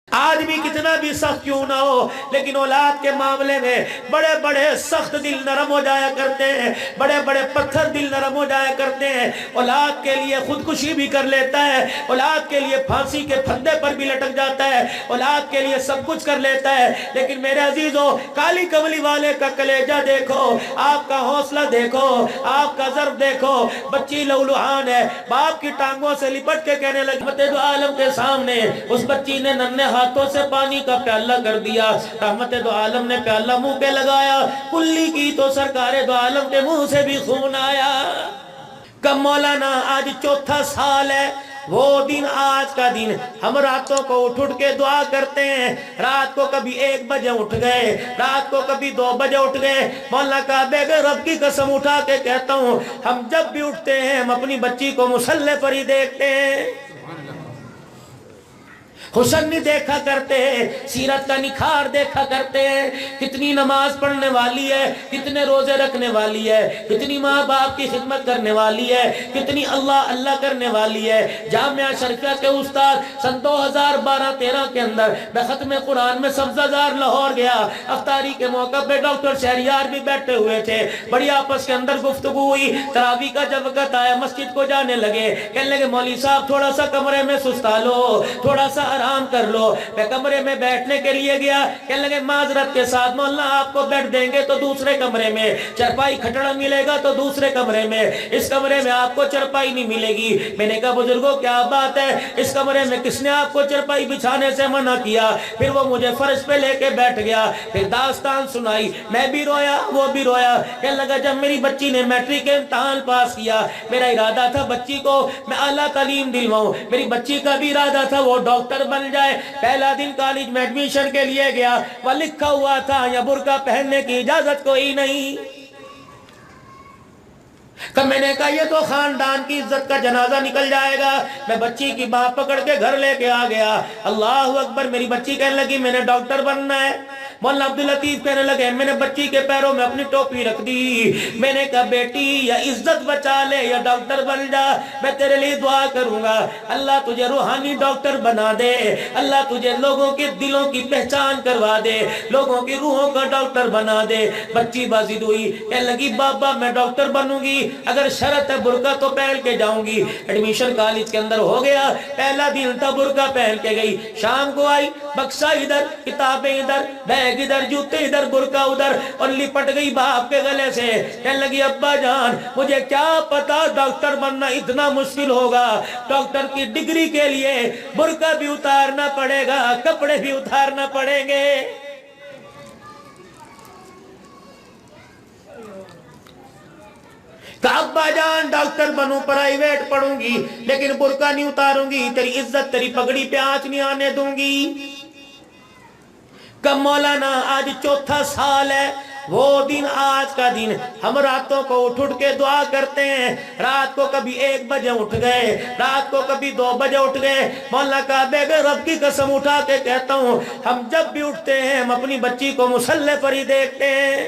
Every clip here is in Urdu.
آدمی کتنا بھی سخت کیوں نہ ہو لیکن اولاد کے معاملے میں بڑے بڑے سخت دل نرم ہو جایا کرتے ہیں، بڑے بڑے پتھر دل نرم ہو جایا کرتے ہیں۔ اولاد کے لیے خودکشی بھی کر لیتا ہے، اولاد کے لیے پھانسی کے پھندے پر بھی لٹک جاتا ہے، اولاد کے لیے سب کچھ کر لیتا ہے۔ لیکن میرے عزیزوں، کالی کملی والے کا کلیجہ دیکھو، آپ کا حوصلہ دیکھو، آپ کا ضرب دیکھو۔ بچی لولوہان ہے، باپ کی ٹانگوں سے لپٹ کے کہنے لگی رحمت دو عالم کے سامنے اس بچی نے ننھے ہاتھوں سے پانی کا پیالہ کر دیا۔ رحمت دو عالم نے پیالہ منہ پہ لگایا، کلی کی تو سرکار دو عالم کے منہ سے بھی خون آیا۔ کب مولانا آج چوتھا سال ہے، وہ دن آج کا دن ہم راتوں کو اٹھ کے دعا کرتے ہیں۔ رات کو کبھی 1 بجے اٹھ گئے، رات کو کبھی 2 بجے اٹھ گئے۔ مولا کعبے کے رب کی قسم اٹھا کے کہتا ہوں، ہم جب بھی اٹھتے ہیں ہم اپنی بچی کو مصلی پر ہی دیکھتے ہیں، حسن نہیں دیکھا کرتے ہیں، سیرت کا نکھار دیکھا کرتے ہیں۔ کتنی نماز پڑھنے والی ہے، کتنے روزے رکھنے والی ہے، کتنی ماں باپ کی خدمت کرنے والی ہے، کتنی اللہ اللہ کرنے والی ہے۔ جامعہ شریفہ کے استاد سن 2012-13 کے اندر میں ختم قرآن میں سبزہ زار لاہور گیا، افطاری کے موقع پہ ڈاکٹر شہریار بھی بیٹھے ہوئے تھے، بڑی آپس کے اندر گفتگو ہوئی۔ تراویح کا جب وقت آیا مسجد کو جانے لگے، کہنے لگے مولوی صاحب تھوڑا سا کمرے میں سستا لو، تھوڑا سا آرام کر لو۔ میں کمرے میں بیٹھنے کے لیے گیا، کہنے لگے معذرت کے ساتھ مولانا آپ کو بیٹھ دیں گے تو دوسرے کمرے میں، چرپائی کھٹڑا ملے گا تو دوسرے کمرے میں، اس کمرے میں آپ کو چرپائی نہیں ملے گی۔ میں نے کہا بزرگوں کیا بات ہے، اس کمرے میں کس نے آپ کو چرپائی بچھانے سے منع کیا؟ پھر وہ مجھے فرش پہ لے کے بیٹھ گیا، پھر داستان سنائی، میں بھی رویا وہ بھی رویا۔ کہنے لگا جب میری بچی نے میٹرک کے امتحان پاس کیا، میرا ارادہ تھا بچی کو میں اعلیٰ تعلیم دلواؤں، میری بچی کا بھی ارادہ تھا وہ ڈاکٹر بن جائے۔ پہلا دن کالج میں ایڈمیشن کے لیے گیا، وہ لکھا ہوا تھا یا برقع پہننے کی اجازت کوئی نہیں۔ کب میں نے کہا یہ تو خاندان کی عزت کا جنازہ نکل جائے گا۔ میں بچی کی باں پکڑ کے گھر لے کے آ گیا۔ اللہ اکبر، میری بچی کہنے لگی میں نے ڈاکٹر بننا ہے۔ مولانا عبداللطیف کہنے لگے میں نے بچی کے پیروں میں اپنی ٹوپی رکھ دی۔ میں نے کہا بیٹی یا عزت بچا لے یا ڈاکٹر بن جا، میں تیرے لیے دعا کروں گا اللہ تجھے روحانی ڈاکٹر بنا دے، اللہ تجھے لوگوں کے دلوں کی پہچان کروا دے، لوگوں کی روحوں کا ڈاکٹر بنا دے۔ بچی بازی ہوئی، کہنے لگی بابا میں ڈاکٹر بنوں گی، اگر شرط ہے برقع تو پہن کے جاؤں گی۔ ایڈمیشن کالج کے اندر ہو گیا، پہلا دن تھا برقع پہن کے گئی۔ شام کو آئی، بکسا ادھر، کتابیں ادھر، بیگ ادھر، جوتے ادھر، برقع ادھر، اور لپٹ گئی باپ کے گلے سے۔ کہنے لگی ابا جان مجھے کیا پتا ڈاکٹر بننا اتنا مشکل ہوگا، ڈاکٹر کی ڈگری کے لیے برقع بھی اتارنا پڑے گا، کپڑے بھی اتارنا پڑیں گے۔ کہ ابا جان ڈاکٹر بنوں، پرائیویٹ پڑھوں گی لیکن برقع نہیں اتاروں گی، تیری عزت تیری پگڑی پہ آنچ نہیں آنے دوں گی۔ کب مولانا آج چوتھا سال ہے، وہ دن آج کا دن ہم راتوں کو اٹھ کے دعا کرتے ہیں۔ رات کو کبھی 1 بجے اٹھ گئے، رات کو کبھی 2 بجے اٹھ گئے۔ مولا کعبے کے رب کی قسم اٹھا کے کہتا ہوں، ہم جب بھی اٹھتے ہیں ہم اپنی بچی کو مصلی پر ہی دیکھتے ہیں۔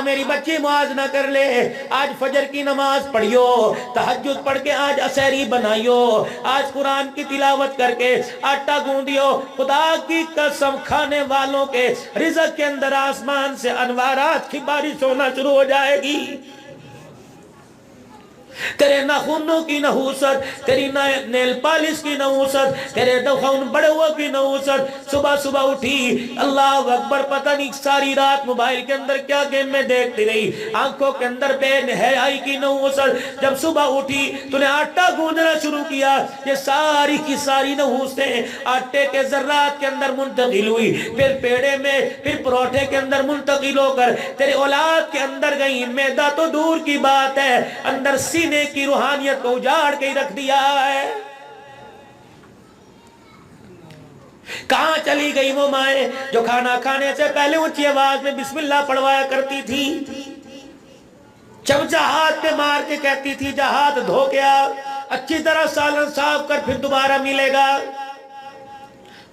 میری بچی موازنہ کر لے، آج فجر کی نماز پڑھیو، تہجد پڑھ کے آج اسیری بنائیو، آج قرآن کی تلاوت کر کے آٹا گوندیو۔ خدا کی قسم کھانے والوں کے رزق کے اندر آسمان سے انوارات کی بارش ہونا شروع ہو جائے گی۔ تیرے ناخنوں کی نحوست، تیری نیل پالش کی نحوست، تیرے دخون بڑے ہوا کی نحوست۔ صبح صبح اٹھی، اللہ اکبر، پتہ نہیں ساری رات موبائل کے اندر کیا گیم میں دیکھتی رہی، آنکھوں کے اندر بے حیائی کی نحوست۔ جب صبح اٹھی تو نے آٹا گوندنا شروع کیا، یہ ساری کی ساری نحوستیں آٹے کے ذرات کے اندر منتقل ہوئی، پھر پیڑے میں، پھر پروٹھے کے اندر منتقل ہو کر تیرے اولاد کے اندر گئی۔ میدہ تو دور کی بات ہے، اندر سینے کی روحانیت کو اجاڑ کے رکھ دیا ہے۔ کہاں چلی گئی وہ مائیں جو کھانا کھانے سے پہلے اونچی آواز میں بسم اللہ پڑھوایا کرتی تھی، چمچہ ہاتھ پہ مار کے کہتی تھی جا ہاتھ دھو کے آ، اچھی طرح سالن صاف کر پھر دوبارہ ملے گا۔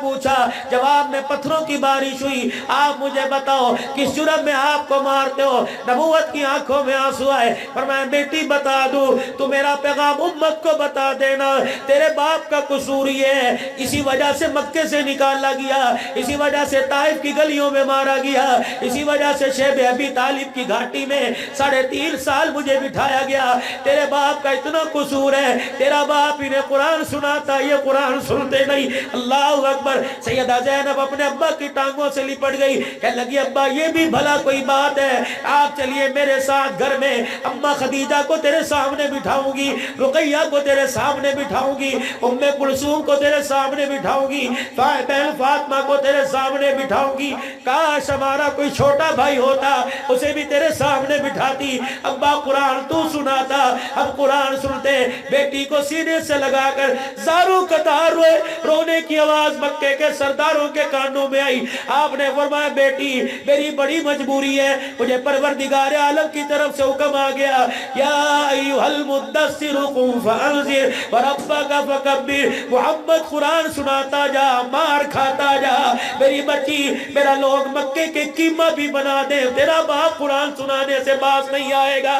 پوچھا، جواب میں پتھروں کی بارش ہوئی۔ آپ مجھے بتاؤ کس جرم میں آپ کو مارتے ہو؟ نبوت کی آنکھوں میں آنسو آئے، فرمایا بیٹی بتا دوں تو میرا پیغام امت کو بتا دینا، تیرے باپ کا قصور یہ ہے، اسی وجہ سے مکے سے نکالا گیا، اسی وجہ سے طائف کی گلیوں میں مارا گیا، اسی وجہ سے شیب ابی طالب کی گھاٹی میں 3.5 سال مجھے بٹھایا گیا، تیرے باپ کا اتنا قصور ہے، تیرا باپ انہیں قرآن سناتا، یہ قرآن سنتے نہیں۔ اللہ اکبر۔ سیدہ زینب اپنے ابا کی ٹانگوں سے لپٹ گئی، کہنے لگی ابا یہ بھی بھلا کوئی بات ہے، آپ چلیے میرے ساتھ گھر میں، اماں خدیجہ کو تیرے سامنے بٹھاؤں گی، رقیہ کو تیرے سامنے بٹھاؤں گی، ام کلثوم کو تیرے سامنے بٹھاؤں گی، بہن فاطمہ کو تیرے سامنے بٹھاؤں گی، کاش ہمارا کوئی چھوٹا بھائی ہوتا اسے بھی تیرے سامنے بٹھاتی، ابا قرآن تو سناتا، ہم قرآن سنتے۔ بیٹی کو سینے سے لگا کر زاروں قطار روئے، رونے کی آواز مکے کے سرداروں کے کانوں میں آئی۔ آپ نے فرمایا بیٹی میری بڑی مجبوری ہے، مجھے پروردگار عالم کی طرف سے حکم آ گیا، یا ایھا المدثر قم فانذر وربک فکبر، محمد قرآن سناتا جا، مار کھاتا جا، میری بچی میرا لوگ مکے کے قیمہ بھی بنا دے، تیرا باپ قرآن سنانے سے باز نہیں آئے گا۔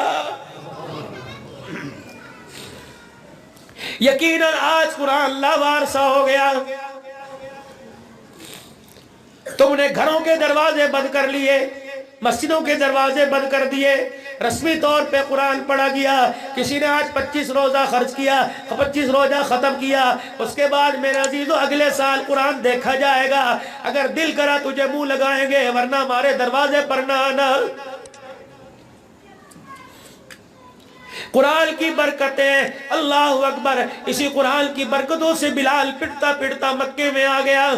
یقیناً آج قرآن لاوارثہ ہو گیا، تم نے گھروں کے دروازے بند کر لیے، مسجدوں کے دروازے بند کر دیے، رسمی طور پہ قرآن پڑھا گیا، کسی نے آج 25 روزہ خرچ کیا، 25 روزہ ختم کیا، اس کے بعد میرے عزیزو اگلے سال قرآن دیکھا جائے گا، اگر دل کرا تجھے منہ لگائیں گے ورنہ ہمارے دروازے پر نہ آنا۔ قرآن کی برکتیں، اللہ اکبر، اسی قرآن کی برکتوں سے بلال پڑتا پڑتا مکے میں آ گیا۔